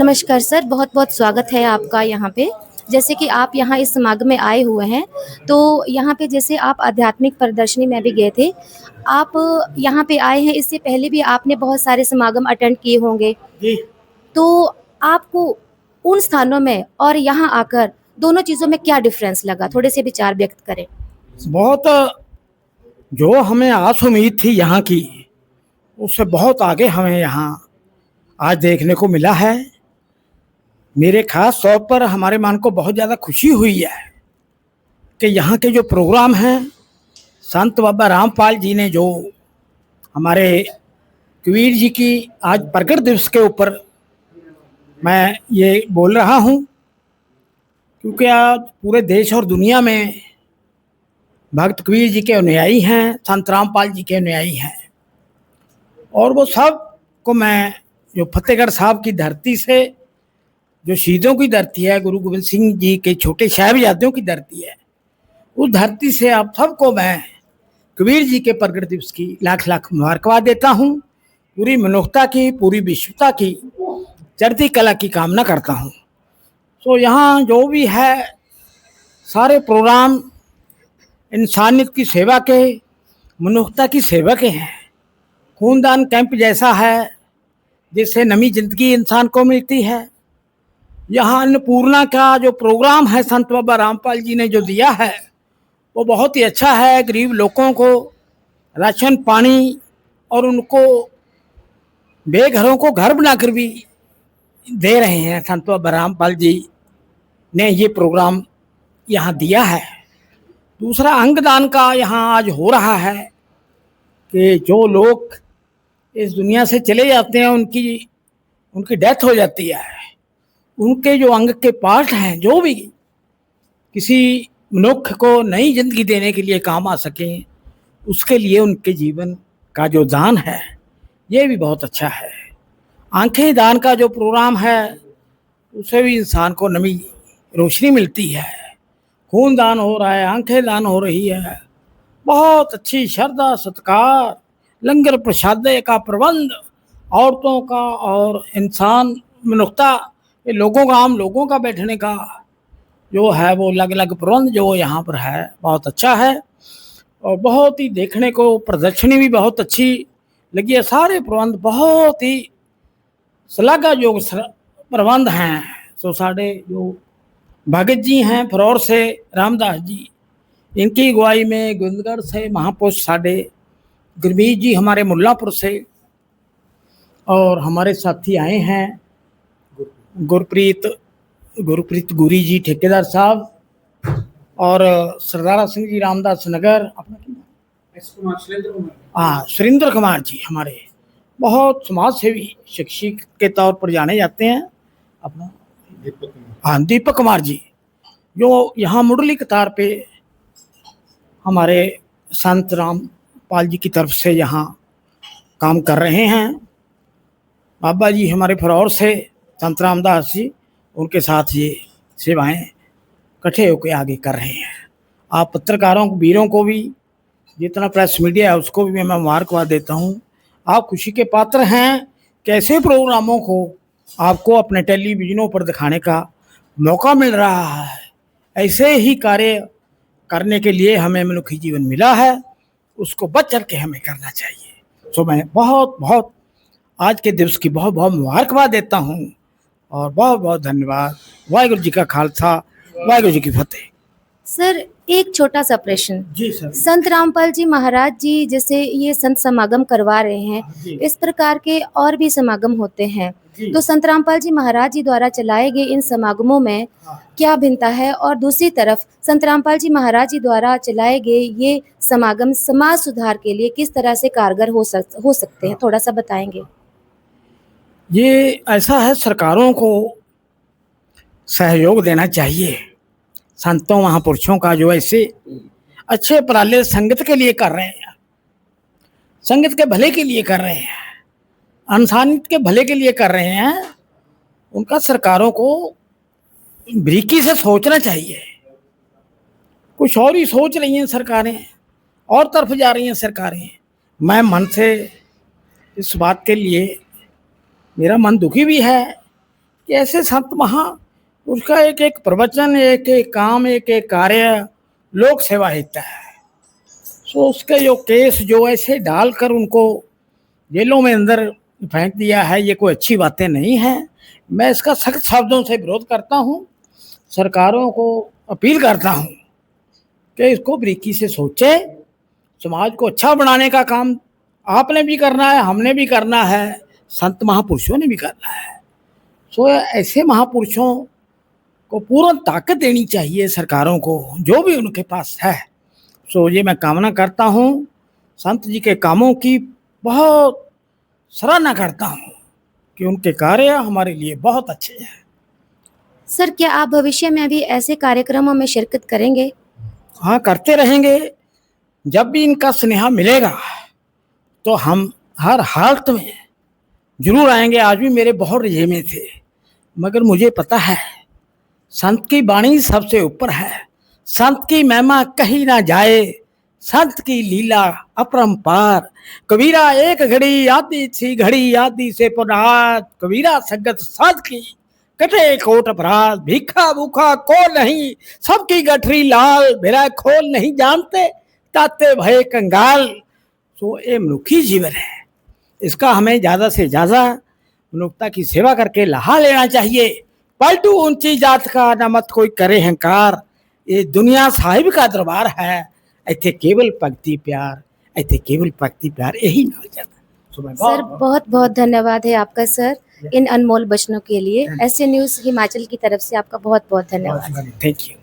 नमस्कार सर, बहुत-बहुत स्वागत है आपका यहाँ पे। जैसे कि आप यहाँ इस समागम में आए हुए हैं, तो यहाँ पे जैसे आप आध्यात्मिक प्रदर्शनी में भी गए थे। आप यहाँ पे आए हैं, इससे पहले भी आपने बहुत सारे समागम अटेंड किए होंगे। जी। तो आपको उन स्थानों में और यहाँ आकर दोनों चीज़ों में क्या डिफ़रेंस लगा? थोड़े से विचार व्यक्त करें। बहुत जो हमें आस उम्मीद थी यहाँ की, उससे बहुत आगे हमें यहाँ आज देखने को मिला है। मेरे खास तौर पर हमारे मन को बहुत ज़्यादा खुशी हुई है कि यहाँ के जो प्रोग्राम हैं, संत बाबा रामपाल जी ने जो हमारे कबीर जी की आज प्रकट दिवस के ऊपर मैं ये बोल रहा हूँ, क्योंकि आज पूरे देश और दुनिया में भक्त कबीर जी के अनुयायी हैं, संत रामपाल जी के अनुयायी हैं। और वो सब को मैं जो फतेहगढ़ साहब की धरती से, जो शहीदों की धरती है, गुरु गोबिंद सिंह जी के छोटे साहिबजादों की धरती है, उस धरती से आप सबको मैं कबीर जी के प्रगट दिवस की लाख लाख मुबारकबाद देता हूँ। पूरी मनुष्यता की, पूरी विश्वता की चढ़ती कला की कामना करता हूँ। तो यहाँ जो भी है सारे प्रोग्राम इंसानियत की सेवा के, मनुष्यता की सेवा के हैं। खूनदान कैंप जैसा है जिससे नई जिंदगी इंसान को मिलती है। यहाँ अन्नपूर्णा का जो प्रोग्राम है संत बाबा रामपाल जी ने जो दिया है वो बहुत ही अच्छा है। गरीब लोगों को राशन पानी और उनको बेघरों को घर बनाकर भी दे रहे हैं। संत बाबा रामपाल जी ने ये प्रोग्राम यहाँ दिया है। दूसरा अंगदान का यहाँ आज हो रहा है कि जो लोग इस दुनिया से चले जाते हैं, उनकी डेथ हो जाती है, उनके जो अंग के पार्ट हैं, जो भी किसी मनुष्य को नई जिंदगी देने के लिए काम आ सकें, उसके लिए उनके जीवन का जो दान है ये भी बहुत अच्छा है। आंखें दान का जो प्रोग्राम है उससे भी इंसान को नई रोशनी मिलती है। खून दान हो रहा है, आंखें दान हो रही है। बहुत अच्छी श्रद्धा सत्कार, लंगर प्रसाद का प्रबंध, औरतों का और इंसान मनुष्यता ये लोगों का, आम लोगों का बैठने का जो है वो अलग अलग प्रबंध जो यहाँ पर है बहुत अच्छा है। और बहुत ही देखने को प्रदर्शनी भी बहुत अच्छी लगी है। सारे प्रबंध बहुत ही श्लाघायोग प्रबंध हैं। तो साढ़े जो भगत जी हैं फरौर से रामदास जी, इनकी अगुवाई में गोविंदगढ़ से महापुरुष साढ़े गुरमीत जी हमारे मुल्लापुर से, और हमारे साथी आए हैं गुरप्रीत गुरी जी ठेकेदार साहब, और सरदारा सिंह जी रामदास नगर, अपना हाँ सुरेंद्र कुमार जी हमारे बहुत समाज सेवी शिक्षक के तौर पर जाने जाते हैं। अपना हाँ दीपक कुमार जी जो यहाँ मुरली कतार पे हमारे संत रामपाल जी की तरफ से यहाँ काम कर रहे हैं। बाबा जी हमारे फरौर से संत रामदास जी, उनके साथ ये सेवाएं इकट्ठे होकर आगे कर रहे हैं। आप पत्रकारों को, वीरों को भी, जितना प्रेस मीडिया है उसको भी मैं मुबारकबाद देता हूँ। आप खुशी के पात्र हैं। कैसे प्रोग्रामों को आपको अपने टेलीविजनों पर दिखाने का मौका मिल रहा है, ऐसे ही कार्य करने के लिए हमें मनुष्य जीवन मिला है, उसको बढ़ चढ़ के हमें करना चाहिए। तो मैं बहुत बहुत आज के दिवस की बहुत बहुत मुबारकबाद देता हूँ और बहुत बहुत धन्यवाद। वाहिगुरु जी का खालसा, वाहिगुरु जी की फतेह। सर, एक छोटा सा प्रश्न। जी सर। संत रामपाल जी महाराज जी जैसे ये संत समागम करवा रहे हैं, इस प्रकार के और भी समागम होते हैं, तो संत रामपाल जी महाराज जी द्वारा चलाए गए इन समागमों में क्या भिन्नता है? और दूसरी तरफ संत रामपाल जी महाराज जी द्वारा चलाए गए ये समागम समाज सुधार के लिए किस तरह से कारगर हो सकते हैं, थोड़ा सा बताएंगे? ये ऐसा है, सरकारों को सहयोग देना चाहिए। संतों महापुरुषों का जो ऐसे अच्छे उपराले संगत के लिए कर रहे हैं, संगत के भले के लिए कर रहे हैं, इंसानियत के भले के लिए कर रहे हैं, उनका सरकारों को बारीकी से सोचना चाहिए। कुछ और ही सोच रही हैं सरकारें, और तरफ जा रही हैं सरकारें। मैं मन से इस बात के लिए मेरा मन दुखी भी है कि ऐसे संत उसका एक एक प्रवचन, एक एक काम, एक एक कार्य लोक सेवा हित है। सो उसके जो केस जो ऐसे डालकर उनको जेलों में अंदर फेंक दिया है, ये कोई अच्छी बातें नहीं है। मैं इसका सख्त शब्दों से विरोध करता हूँ। सरकारों को अपील करता हूँ कि इसको बारीकी से सोचे। समाज को अच्छा बनाने का काम आपने भी करना है, हमने भी करना है, संत महापुरुषों ने भी करना है। सो ऐसे महापुरुषों को पूर्ण ताकत देनी चाहिए सरकारों को, जो भी उनके पास है। सो ये मैं कामना करता हूँ, संत जी के कामों की बहुत सराहना करता हूँ कि उनके कार्य हमारे लिए बहुत अच्छे हैं। सर, क्या आप भविष्य में भी ऐसे कार्यक्रमों में शिरकत करेंगे? हाँ, करते रहेंगे। जब भी इनका स्नेह मिलेगा तो हम हर हालत में जरूर आएंगे। आज भी मेरे बहुत रिझेमे थे, मगर मुझे पता है संत की वाणी सबसे ऊपर है। संत की महिमा कहीं ना जाए, संत की लीला अपरंपार। कबीरा एक घड़ी आदि सी घड़ी आदि से पुनाद, कबीरा संगत साध की कटे कोट अपराध। भीखा भूखा को नहीं, सबकी गठरी लाल। मेरा खोल नहीं जानते, ताते भय कंगाल। तो ये मनुखी जीवन है, इसका हमें ज़्यादा से ज़्यादा मनुष्यता की सेवा करके लहा लेना चाहिए। पलटू ऊंची जात का न मत कोई करे हंकार। ये दुनिया साहिब का दरबार है, इत्थे केवल भक्ति प्यार, इत्थे केवल भक्ति प्यार यही मिल जाता। सर, बहुत बहुत धन्यवाद है आपका सर, इन अनमोल वचनों के लिए। ऐसे न्यूज़ हिमाचल की तरफ से आपका बहुत बहुत धन्यवाद। Thank you.